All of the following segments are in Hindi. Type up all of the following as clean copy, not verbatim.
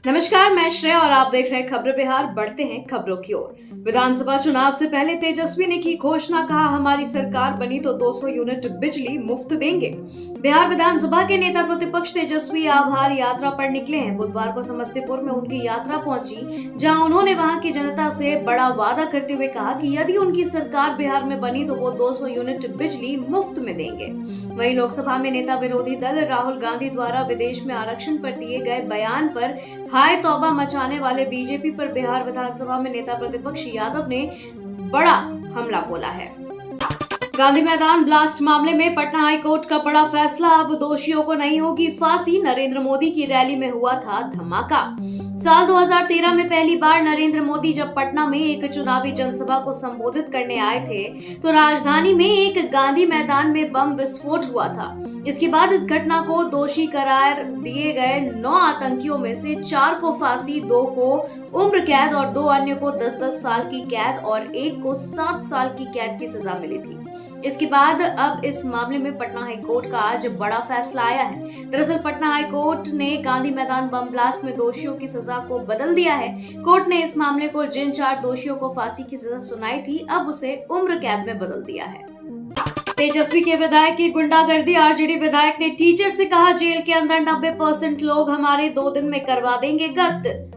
नमस्कार, मैं श्रेया और आप देख रहे हैं खबर बिहार। बढ़ते हैं खबरों की ओर। विधानसभा चुनाव से पहले तेजस्वी ने की घोषणा, कहा हमारी सरकार बनी तो 200 यूनिट बिजली मुफ्त देंगे। बिहार विधानसभा के नेता प्रतिपक्ष तेजस्वी आभार यात्रा पर निकले हैं। बुधवार को समस्तीपुर में उनकी यात्रा पहुंची, जहां उन्होंने वहां की जनता से बड़ा वादा करते हुए कहा कि यदि उनकी सरकार बिहार में बनी तो वो 200 यूनिट बिजली मुफ्त में देंगे। वहीं लोकसभा में नेता विरोधी दल राहुल गांधी द्वारा विदेश में आरक्षण पर दिए गए बयान पर हाय तौबा मचाने वाले बीजेपी पर बिहार विधानसभा में नेता प्रतिपक्ष यादव ने बड़ा हमला बोला है। गांधी मैदान ब्लास्ट मामले में पटना हाई कोर्ट का बड़ा फैसला, अब दोषियों को नहीं होगी फांसी। नरेंद्र मोदी की रैली में हुआ था धमाका। साल 2013 में पहली बार नरेंद्र मोदी जब पटना में एक चुनावी जनसभा को संबोधित करने आए थे तो राजधानी में एक गांधी मैदान में बम विस्फोट हुआ था। इसके बाद इस घटना को दोषी करार दिए गए 9 आतंकियों में से 4 को फांसी, 2 को उम्र कैद और 2 अन्य को 10-10 साल की कैद और 1 को 7 साल की कैद की सजा मिली थी। इसके बाद अब इस मामले में पटना हाई कोर्ट का आज बड़ा फैसला आया है। दरअसल पटना हाई कोर्ट ने गांधी मैदान बम ब्लास्ट में दोषियों की सजा को बदल दिया है। कोर्ट ने इस मामले को जिन 4 दोषियों को फांसी की सजा सुनाई थी, अब उसे उम्र कैद में बदल दिया है। तेजस्वी के विधायक की गुंडागर्दी, आरजेडी विधायक ने टीचर से कहा जेल के अंदर 90% लोग हमारे 2 दिन में करवा देंगे गत।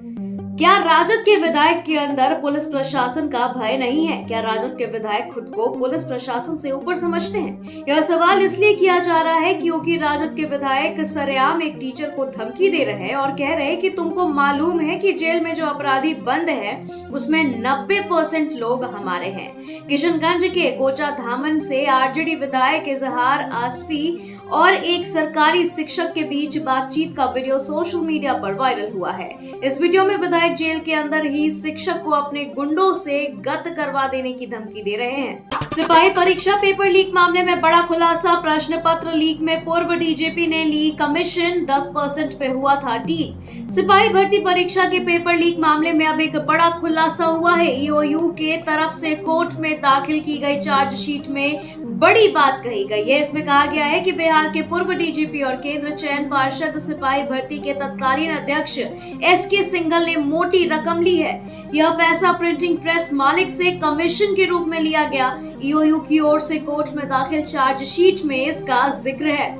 क्या राजद के विधायक के अंदर पुलिस प्रशासन का भय नहीं है? क्या राजद के विधायक खुद को पुलिस प्रशासन से ऊपर समझते हैं? यह सवाल इसलिए किया जा रहा है क्योंकि राजद के विधायक सरेआम एक टीचर को धमकी दे रहे हैं और कह रहे हैं कि तुमको मालूम है कि जेल में जो अपराधी बंद है उसमें 90% लोग हमारे हैं। किशनगंज के कोचा धामन से आरजेडी विधायक इजहार आसफी और एक सरकारी शिक्षक के बीच बातचीत का वीडियो सोशल मीडिया पर वायरल हुआ है। इस वीडियो में विधायक जेल के अंदर ही शिक्षक को अपने गुंडों से गत करवा देने की धमकी दे रहे हैं। सिपाही परीक्षा पेपर लीक मामले में बड़ा खुलासा, प्रश्न पत्र लीक में पूर्व डीजीपी ने ली कमीशन, 10% पे हुआ था डील। सिपाही भर्ती परीक्षा के पेपर लीक मामले में अब एक बड़ा खुलासा हुआ है। ईओयू के तरफ से कोर्ट में दाखिल की गई चार्जशीट में बड़ी बात कही गई है। इसमें कहा गया है कि बिहार के पूर्व डीजीपी और केंद्र चयन पार्षद सिपाही भर्ती के तत्कालीन अध्यक्ष एसके सिंघल ने मोटी रकम ली है। यह पैसा प्रिंटिंग प्रेस मालिक से कमीशन के रूप में लिया गया। ईओयू की ओर से कोर्ट में दाखिल चार्जशीट में इसका जिक्र है।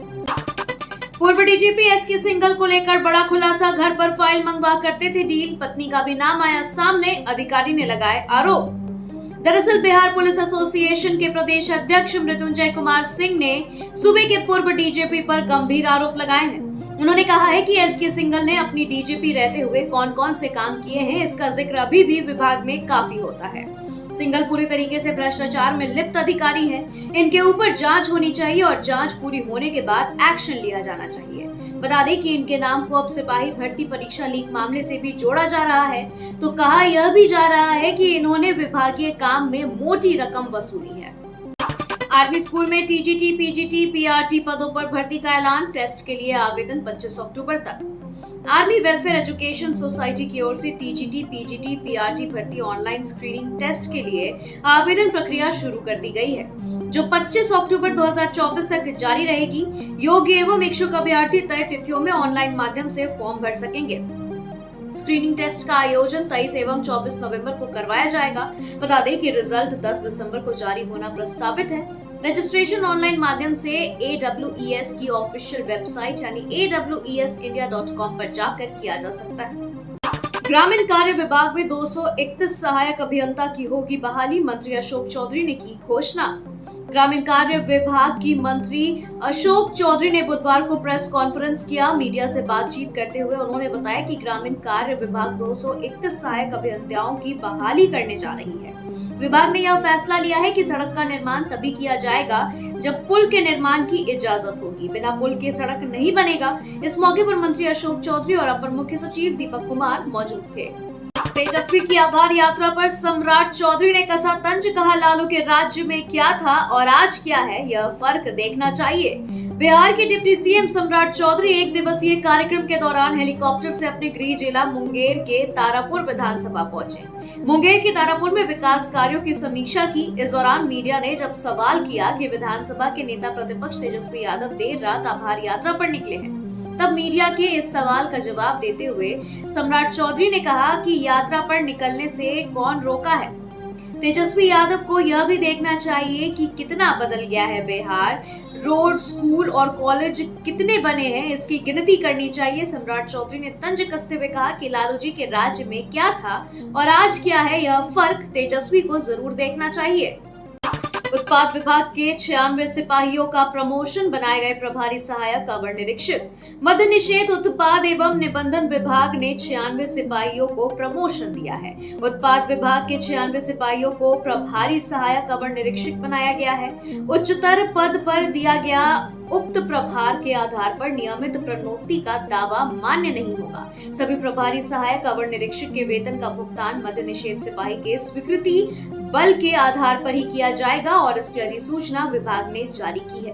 पूर्व डीजीपी एसके सिंघल को लेकर बड़ा खुलासा, घर पर फाइल मंगवा करते थे डील, पत्नी का भी नाम आया सामने, अधिकारी ने लगाए आरोप। दरअसल बिहार पुलिस एसोसिएशन के प्रदेश अध्यक्ष मृत्युंजय कुमार सिंह ने सूबे के पूर्व डीजीपी पर गंभीर आरोप लगाए हैं। उन्होंने कहा है कि एसके सिंघल ने अपनी डीजीपी रहते हुए कौन कौन से काम किए हैं, इसका जिक्र अभी भी विभाग में काफी होता है। सिंघल पूरी तरीके से भ्रष्टाचार में लिप्त अधिकारी हैं। इनके ऊपर जांच होनी चाहिए और जांच पूरी होने के बाद एक्शन लिया जाना चाहिए। बता दें कि इनके नाम को अब सिपाही भर्ती परीक्षा लीक मामले से भी जोड़ा जा रहा है, तो कहा यह भी जा रहा है कि इन्होंने विभागीय काम में मोटी रकम वसूली है। आर्मी स्कूल में टीजीटी, पीजीटी, पीआरटी पदों पर भर्ती का ऐलान, टेस्ट के लिए आवेदन 25 अक्टूबर तक। आर्मी वेलफेयर एजुकेशन सोसाइटी की ओर से टीजीटी, पीजीटी, पीआरटी भर्ती ऑनलाइन स्क्रीनिंग टेस्ट के लिए आवेदन प्रक्रिया शुरू कर दी गई है, जो 25 अक्टूबर 2024 तक जारी रहेगी। योग्य एवं इच्छुक अभ्यर्थी तय तिथियों में ऑनलाइन माध्यम से फॉर्म भर सकेंगे। स्क्रीनिंग टेस्ट का आयोजन 23 एवं 24 नवंबर को करवाया जाएगा। बता दें कि रिजल्ट 10 दिसंबर को जारी होना प्रस्तावित है। रजिस्ट्रेशन ऑनलाइन माध्यम से AWES की ऑफिशियल वेबसाइट यानी AWESindia.com पर जाकर किया जा सकता है। ग्रामीण कार्य विभाग में 231 सहायक अभियंता की होगी बहाली, मंत्री अशोक चौधरी ने की घोषणा। ग्रामीण कार्य विभाग की मंत्री अशोक चौधरी ने बुधवार को प्रेस कॉन्फ्रेंस किया। मीडिया से बातचीत करते हुए उन्होंने बताया कि ग्रामीण कार्य विभाग 231 सहायक अभियंताओं की बहाली करने जा रही है। विभाग ने यह फैसला लिया है कि सड़क का निर्माण तभी किया जाएगा जब पुल के निर्माण की इजाजत होगी, बिना पुल के सड़क नहीं बनेगा। इस मौके पर मंत्री अशोक चौधरी और अपर मुख्य सचिव दीपक कुमार मौजूद थे। तेजस्वी की आभार यात्रा पर सम्राट चौधरी ने कसा तंज, कहा लालू के राज्य में क्या था और आज क्या है, यह फर्क देखना चाहिए। बिहार के डिप्टी सीएम सम्राट चौधरी एक दिवसीय कार्यक्रम के दौरान हेलीकॉप्टर से अपने गृह जिला मुंगेर के तारापुर विधानसभा पहुंचे। मुंगेर के तारापुर में विकास कार्यों की समीक्षा की। इस दौरान मीडिया ने जब सवाल किया कि विधानसभा के नेता प्रतिपक्ष तेजस्वी यादव देर रात आभार यात्रा पर निकले हैं, तब मीडिया के इस सवाल का जवाब देते हुए सम्राट चौधरी ने कहा कि यात्रा पर निकलने से कौन रोका है। तेजस्वी यादव को यह भी देखना चाहिए कि कितना बदल गया है बिहार। रोड, स्कूल और कॉलेज कितने बने हैं, इसकी गिनती करनी चाहिए। सम्राट चौधरी ने तंज कसते हुए कहा कि लालू जी के राज्य में क्या था और आज क्या है, यह फर्क तेजस्वी को जरूर देखना चाहिए। उत्पाद विभाग के 96 सिपाहियों का प्रमोशन, बनाए गए प्रभारी सहायक अवर निरीक्षक। मद्य निषेध, उत्पाद एवं निबंधन विभाग ने 96 सिपाहियों को प्रमोशन दिया है। उत्पाद विभाग के 96 सिपाहियों को प्रभारी सहायक अवर निरीक्षक बनाया गया है। उच्चतर पद पर दिया गया उक्त प्रभार के आधार पर नियमित प्रोन्नति का दावा मान्य नहीं होगा। सभी प्रभारी सहायक अवर निरीक्षक के वेतन का भुगतान मद्य निषेध सिपाही के स्वीकृति बल के आधार पर ही किया जाएगा और इसकी अधिसूचना विभाग ने जारी की है।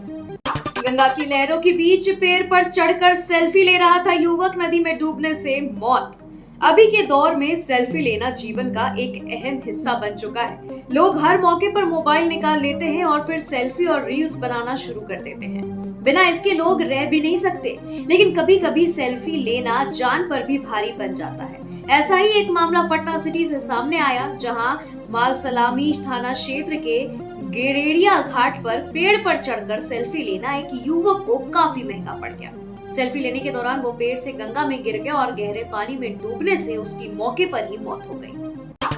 गंगा की लहरों के बीच पेड़ पर चढ़कर सेल्फी ले रहा था युवक, नदी में डूबने से मौत। अभी के दौर में सेल्फी लेना जीवन का एक अहम हिस्सा बन चुका है। लोग हर मौके पर मोबाइल निकाल लेते हैं और फिर सेल्फी और रील्स बनाना शुरू कर देते हैं। बिना इसके लोग रह भी नहीं सकते, लेकिन कभी कभी सेल्फी लेना जान पर भी भारी बन जाता है। ऐसा ही एक मामला पटना सिटी से सामने आया, जहां मालसलामी थाना क्षेत्र के गेरेड़िया घाट पर पेड़ पर चढ़कर सेल्फी लेना एक युवक को काफी महंगा पड़ गया। सेल्फी लेने के दौरान वो पेड़ से गंगा में गिर गया और गहरे पानी में डूबने से उसकी मौके पर ही मौत हो गई।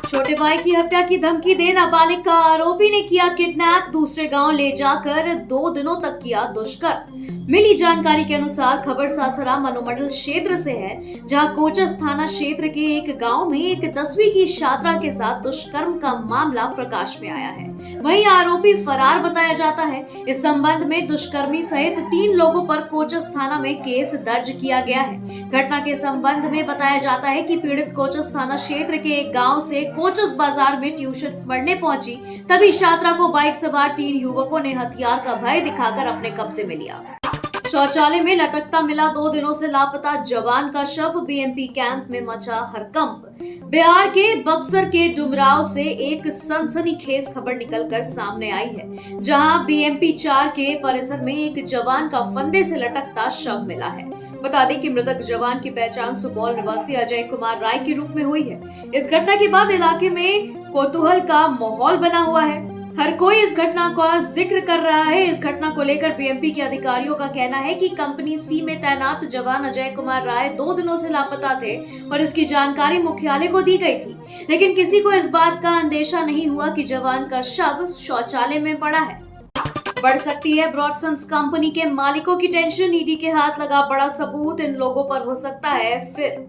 छोटे भाई की हत्या की धमकी दे नाबालिग का आरोपी ने किया किडनैप, दूसरे गांव ले जाकर 2 दिनों तक किया दुष्कर्म। मिली जानकारी के अनुसार खबर सासाराम अनुमंडल क्षेत्र से है, जहां कोचस थाना क्षेत्र के एक गांव में एक 10वीं की छात्रा के साथ दुष्कर्म का मामला प्रकाश में आया है। वहीं आरोपी फरार बताया जाता है। इस संबंध में दुष्कर्मी सहित 3 लोगों पर कोचस थाना में केस दर्ज किया गया है। घटना के संबंध में बताया जाता है कि पीड़ित कोचस थाना क्षेत्र के एक गांव से कोचस बाजार में ट्यूशन पढ़ने पहुंची, तभी छात्रा को बाइक सवार 3 युवकों ने हथियार का भय दिखाकर अपने कब्जे में लिया। शौचालय में लटकता मिला 2 दिनों से लापता जवान का शव, बीएमपी कैंप में मचा हड़कंप। बिहार के बक्सर के डुमराव से एक सनसनीखेज खबर निकलकर सामने आई है, जहां बीएमपी 4 के परिसर में एक जवान का फंदे से लटकता शव मिला है। बता दें कि मृतक जवान की पहचान सुपौल निवासी अजय कुमार राय के रूप में हुई है। इस घटना के बाद इलाके में कौतूहल का माहौल बना हुआ है। हर कोई इस घटना का जिक्र कर रहा है। इस घटना को लेकर बीएमपी के अधिकारियों का कहना है कि कंपनी सी में तैनात जवान अजय कुमार राय 2 दिनों से लापता थे और इसकी जानकारी मुख्यालय को दी गई थी, लेकिन किसी को इस बात का अंदेशा नहीं हुआ कि जवान का शव शौचालय में पड़ा है। बढ़ सकती है ब्रॉडसन्स कंपनी के मालिकों की टेंशन, ईडी के हाथ लगा बड़ा सबूत, इन लोगों पर हो सकता है फिर।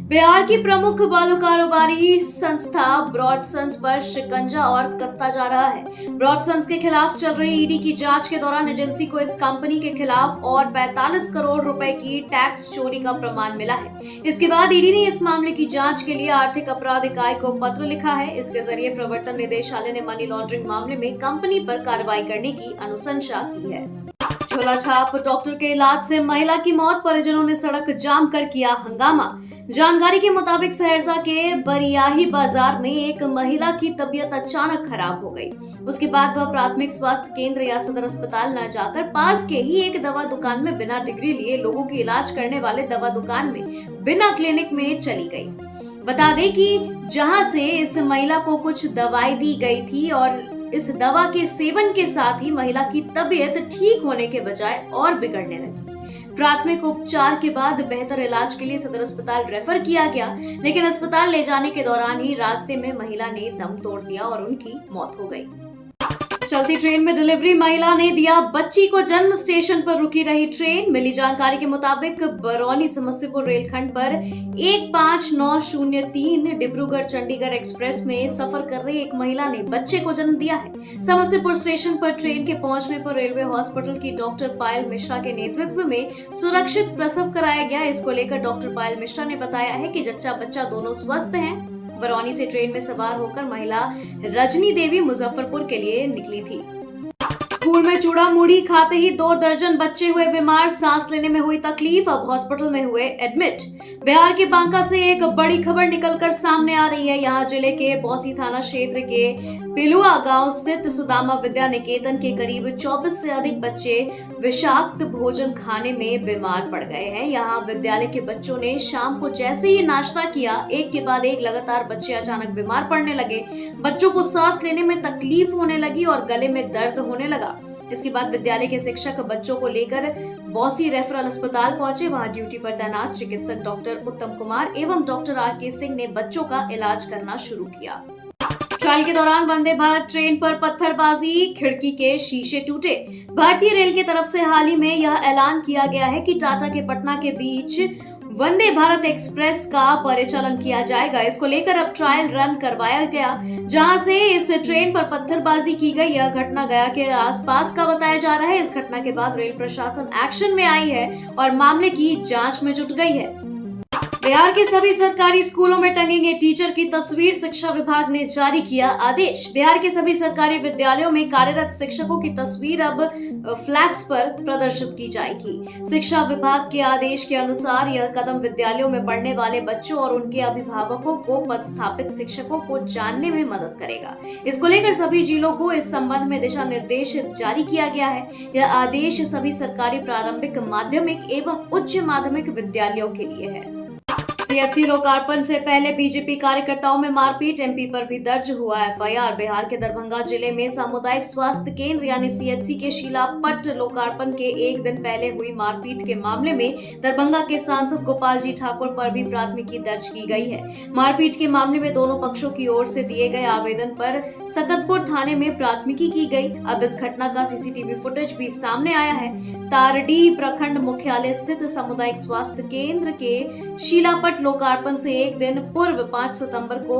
बिहार की प्रमुख बालू कारोबारी संस्था ब्रॉडसन्स पर शिकंजा और कसता जा रहा है। ब्रॉडसन्स के खिलाफ चल रही ईडी की जांच के दौरान एजेंसी को इस कंपनी के खिलाफ और 45 करोड़ रुपए की टैक्स चोरी का प्रमाण मिला है। इसके बाद ईडी ने इस मामले की जांच के लिए आर्थिक अपराध इकाई को पत्र लिखा है। इसके जरिए प्रवर्तन निदेशालय ने मनी लॉन्ड्रिंग मामले में कंपनी पर कार्रवाई करने की अनुशंसा की है। झोला छाप डॉक्टर के इलाज से महिला की मौत, परिजनों ने सड़क जाम कर किया हंगामा। जानकारी के मुताबिक सहरसा के बरियाही बाजार में एक महिला की तबीयत अचानक खराब हो गई। उसके बाद वह प्राथमिक स्वास्थ्य केंद्र या सदर अस्पताल न जाकर पास के ही एक दवा दुकान में बिना डिग्री लिए लोगों की इलाज करने वाले दवा दुकान में बिना क्लिनिक में चली गई। बता दें कि जहां से इस महिला को कुछ दवाई दी गई थी और इस दवा के सेवन के साथ ही महिला की तबीयत ठीक होने के बजाय और बिगड़ने लगी। प्राथमिक उपचार के बाद बेहतर इलाज के लिए सदर अस्पताल रेफर किया गया, लेकिन अस्पताल ले जाने के दौरान ही रास्ते में महिला ने दम तोड़ दिया और उनकी मौत हो गई। चलती ट्रेन में डिलीवरी महिला ने दिया बच्ची को जन्म, स्टेशन पर रुकी रही ट्रेन। मिली जानकारी के मुताबिक बरौनी समस्तीपुर रेलखंड पर 15903 डिब्रूगढ़ चंडीगढ़ एक्सप्रेस में सफर कर रही एक महिला ने बच्चे को जन्म दिया है। समस्तीपुर स्टेशन पर ट्रेन के पहुंचने पर रेलवे हॉस्पिटल की डॉक्टर पायल मिश्रा के नेतृत्व में सुरक्षित प्रसव कराया गया। इसको लेकर डॉक्टर पायल मिश्रा ने बताया है कि जच्चा बच्चा दोनों स्वस्थ हैं। बरौनी से ट्रेन में सवार होकर महिला रजनी देवी मुजफ्फरपुर के लिए निकली थी। स्कूल में चूड़ा मुड़ी खाते ही 2 दर्जन बच्चे हुए बीमार, सांस लेने में हुई तकलीफ, अब हॉस्पिटल में हुए एडमिट। बिहार के बांका से एक बड़ी खबर निकलकर सामने आ रही है। यहाँ जिले के बौसी थाना क्षेत्र के पिलुआ गांव स्थित सुदामा विद्या निकेतन के करीब 24 से अधिक बच्चे विषाक्त भोजन खाने में बीमार पड़ गए हैं। यहाँ विद्यालय के बच्चों ने शाम को जैसे ही नाश्ता किया, एक के बाद एक लगातार बच्चे अचानक बीमार पड़ने लगे। बच्चों को सांस लेने में तकलीफ होने लगी और गले में दर्द होने लगा। इसके बाद विद्यालय के शिक्षक बच्चों को लेकर बौसी रेफरल अस्पताल पहुंचे। वहां ड्यूटी पर तैनात चिकित्सक डॉक्टर उत्तम कुमार एवं डॉक्टर आर.के. सिंह ने बच्चों का इलाज करना शुरू किया। ट्रायल के दौरान वंदे भारत ट्रेन पर पत्थरबाजी, खिड़की के शीशे टूटे। भारतीय रेल की तरफ से हाल ही में यह ऐलान किया गया है कि टाटा के पटना के बीच वंदे भारत एक्सप्रेस का परिचालन किया जाएगा। इसको लेकर अब ट्रायल रन करवाया गया, जहां से इस ट्रेन पर पत्थरबाजी की गई। यह घटना गया के आसपास का बताया जा रहा है। इस घटना के बाद रेल प्रशासन एक्शन में आई है और मामले की जांच में जुट गई है। बिहार के सभी सरकारी स्कूलों में टंगेंगे टीचर की तस्वीर, शिक्षा विभाग ने जारी किया आदेश। बिहार के सभी सरकारी विद्यालयों में कार्यरत शिक्षकों की तस्वीर अब फ्लैक्स पर प्रदर्शित की जाएगी। शिक्षा विभाग के आदेश के अनुसार यह कदम विद्यालयों में पढ़ने वाले बच्चों और उनके अभिभावकों को पदस्थापित शिक्षकों को जानने में मदद करेगा। इसको लेकर सभी जिलों को इस संबंध में दिशा निर्देश जारी किया गया है। यह आदेश सभी सरकारी प्रारंभिक, माध्यमिक एवं उच्च माध्यमिक विद्यालयों के लिए है। सीएचसी लोकार्पण से पहले बीजेपी कार्यकर्ताओं में मारपीट, एमपी पर भी दर्ज हुआ एफआईआर। बिहार के दरभंगा जिले में सामुदायिक स्वास्थ्य केंद्र यानी सीएचसी के शिलापट लोकार्पण के एक दिन पहले हुई मारपीट के मामले में दरभंगा के सांसद गोपाल जी ठाकुर पर भी प्राथमिकी दर्ज की गई है। मारपीट के मामले में दोनों पक्षों की ओर से दिए गए आवेदन पर सकतपुर थाने में प्राथमिकी की गई। अब इस घटना का सीसीटीवी फुटेज भी सामने आया है। तारडीह प्रखंड मुख्यालय स्थित सामुदायिक स्वास्थ्य केंद्र के शिलापट लोकार्पण से एक दिन पूर्व 5 सितंबर को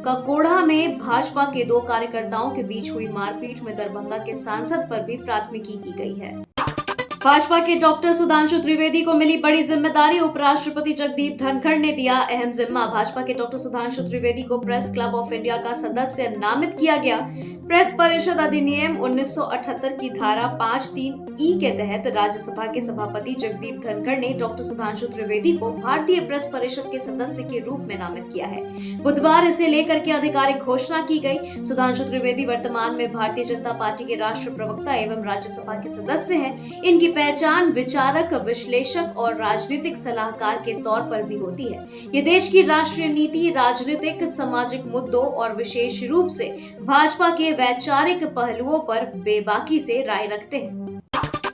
ककोड़ा में भाजपा के 2 कार्यकर्ताओं के बीच हुई मारपीट में दरभंगा के सांसद पर भी प्राथमिकी की गई है। भाजपा के डॉक्टर सुधांशु त्रिवेदी को मिली बड़ी जिम्मेदारी, उपराष्ट्रपति जगदीप धनखड़ ने दिया अहम जिम्मा। भाजपा के डॉक्टर सुधांशु त्रिवेदी को प्रेस क्लब ऑफ इंडिया का सदस्य नामित किया गया। प्रेस परिषद अधिनियम 1978 की धारा 5(3)(e) के तहत राज्यसभा के सभापति जगदीप धनखड़ ने डॉक्टर सुधांशु त्रिवेदी को भारतीय प्रेस परिषद के सदस्य के रूप में नामित किया है। बुधवार इसे लेकर के आधिकारिक घोषणा की गई। सुधांशु त्रिवेदी वर्तमान में भारतीय जनता पार्टी के राष्ट्रीय प्रवक्ता एवं राज्यसभा के सदस्य हैं। इनकी पहचान विचारक, विश्लेषक और राजनीतिक सलाहकार के तौर पर भी होती है। ये देश की राष्ट्रीय नीति, राजनीतिक, सामाजिक मुद्दों और विशेष रूप से भाजपा के वैचारिक पहलुओं पर बेबाकी से राय रखते हैं।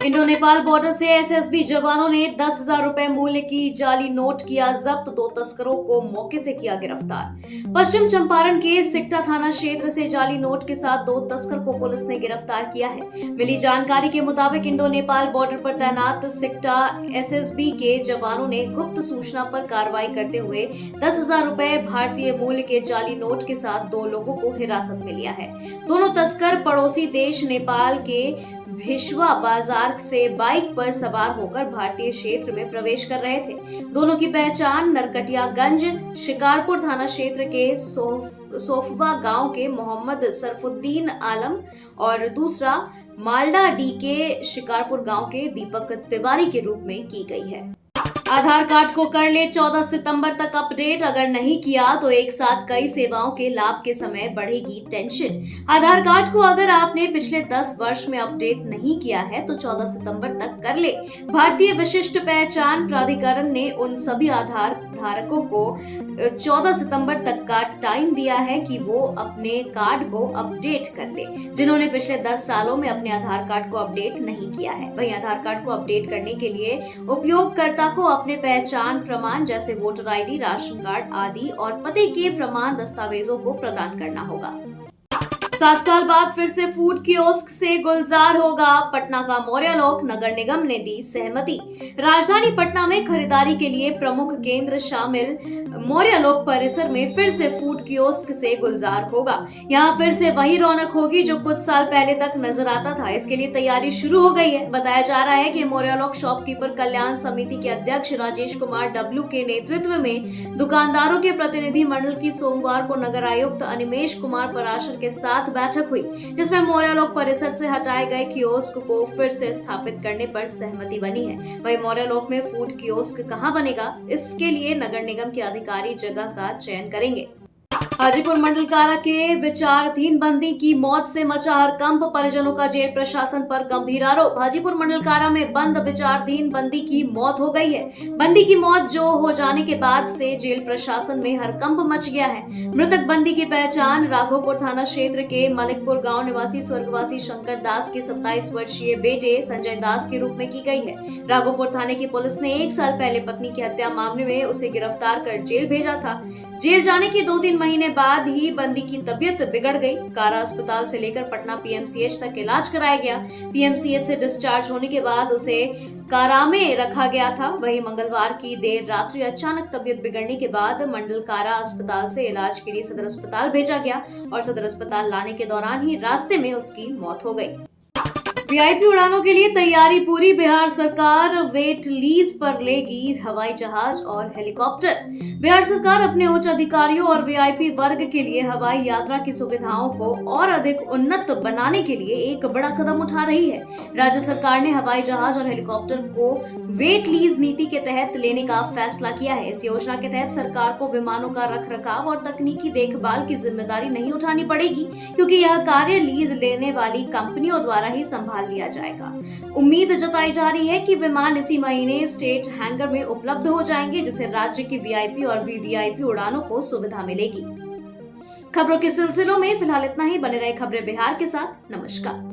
इंडो नेपाल बॉर्डर से एसएसबी जवानों ने 10,000 रुपए मूल्य की जाली नोट किया जब्त। 2 तस्करों को मौके से किया गिरफ्तार। पश्चिम चंपारण के सिकटा थाना क्षेत्र से जाली नोट के साथ 2 तस्कर को पुलिस ने गिरफ्तार किया है। मिली जानकारी के मुताबिक इंडो नेपाल बॉर्डर पर तैनात सिकटा एसएसबी के जवानों ने गुप्त सूचना पर कार्रवाई करते हुए 10,000 रुपए भारतीय मूल्य के जाली नोट के साथ 2 लोगों को हिरासत में लिया है। दोनों तस्कर पड़ोसी देश नेपाल के भिशवा बाजार से बाइक पर सवार होकर भारतीय क्षेत्र में प्रवेश कर रहे थे। दोनों की पहचान नरकटियागंज शिकारपुर थाना क्षेत्र के सोफवा गांव के मोहम्मद सरफुद्दीन आलम और दूसरा मालडा डी के शिकारपुर गांव के दीपक तिवारी के रूप में की गई है। आधार कार्ड को कर ले 14 सितंबर तक अपडेट, अगर नहीं किया तो एक साथ कई सेवाओं के लाभ के समय बढ़ेगी टेंशन। आधार कार्ड को अगर आपने पिछले 10 वर्ष में अपडेट नहीं किया है तो 14 सितंबर तक कर ले। भारतीय विशिष्ट पहचान प्राधिकरण ने उन सभी आधार धारकों को 14 सितंबर तक का टाइम दिया है कि वो अपने कार्ड को अपडेट कर ले, जिन्होंने पिछले 10 सालों में अपने आधार कार्ड को अपडेट नहीं किया है। वहीं आधार कार्ड को अपडेट करने के लिए उपयोगकर्ता को अपने पहचान प्रमाण जैसे वोटर आईडी, राशन कार्ड आदि और पते के प्रमाण दस्तावेजों को प्रदान करना होगा। 7 साल बाद फिर से फूड कियोस्क से गुलजार होगा पटना का मौर्यालोक, नगर निगम ने दी सहमति। राजधानी पटना में खरीदारी के लिए प्रमुख केंद्र शामिल मौर्यालोक परिसर में फिर से फूड कियोस्क से गुलजार होगा। यहाँ फिर से वही रौनक होगी जो कुछ साल पहले तक नजर आता था। इसके लिए तैयारी शुरू हो गई है। बताया जा रहा है कि मौर्यालोक शॉपकीपर कल्याण समिति के अध्यक्ष राजेश कुमार डब्लू के नेतृत्व में दुकानदारों के प्रतिनिधि मंडल की सोमवार को नगर आयुक्त अनिमेश कुमार पराशर के साथ बैठक हुई, जिसमें मौर्यालोक परिसर से हटाए गए कियोस्क को फिर से स्थापित करने पर सहमति बनी है। वहीं मौर्यालोक में फूड कियोस्क कहां बनेगा, इसके लिए नगर निगम के अधिकारी जगह का चयन करेंगे। हाजीपुर मंडल कारा के विचाराधीन बंदी की मौत से मचा हड़कंप, परिजनों का जेल प्रशासन पर गंभीर आरोप। हाजीपुर मंडल कारा में बंद विचाराधीन बंदी की मौत हो गई है। बंदी की मौत जो हो जाने के बाद से जेल प्रशासन में हड़कंप मच गया है। मृतक बंदी की पहचान राघोपुर थाना क्षेत्र के मलिकपुर गांव निवासी स्वर्गवासी शंकर दास के 27 वर्षीय बेटे संजय दास के रूप में की गई है। राघोपुर थाने की पुलिस ने 1 साल पहले पत्नी की हत्या मामले में उसे गिरफ्तार कर जेल भेजा था। जेल जाने के 2-3 महीने बाद ही बंदी की तबीयत बिगड़ गई। कारा अस्पताल से लेकर पटना पीएमसीएच तक इलाज कराया गया। पीएमसीएच से डिस्चार्ज होने के बाद उसे कारा में रखा गया था। वहीं मंगलवार की देर रात्रि अचानक तबीयत बिगड़ने के बाद मंडल कारा अस्पताल से इलाज के लिए सदर अस्पताल भेजा गया और सदर अस्पताल लाने के दौरान ही रास्ते में उसकी मौत हो गई। वीआईपी उड़ानों के लिए तैयारी पूरी। बिहार सरकार वेट लीज पर लेगी हवाई जहाज और हेलीकॉप्टर। बिहार सरकार अपने उच्च अधिकारियों और वीआईपी वर्ग के लिए हवाई यात्रा की सुविधाओं को और अधिक उन्नत बनाने के लिए एक बड़ा कदम उठा रही है। राज्य सरकार ने हवाई जहाज और हेलीकॉप्टर को वेट लीज नीति के तहत लेने का फैसला किया है। इस योजना के तहत सरकार को विमानों का रखरखाव और तकनीकी देखभाल की जिम्मेदारी नहीं उठानी पड़ेगी, क्योंकि यह कार्य लीज लेने वाली कंपनियों द्वारा ही संभाल लिया जाएगा। उम्मीद जताई जा रही है कि विमान इसी महीने स्टेट हैंगर में उपलब्ध हो जाएंगे, जिससे राज्य की वीआईपी और वीवीआईपी उड़ानों को सुविधा मिलेगी। खबरों के सिलसिलों में फिलहाल इतना ही। बने रहे खबरें बिहार के साथ। नमस्कार।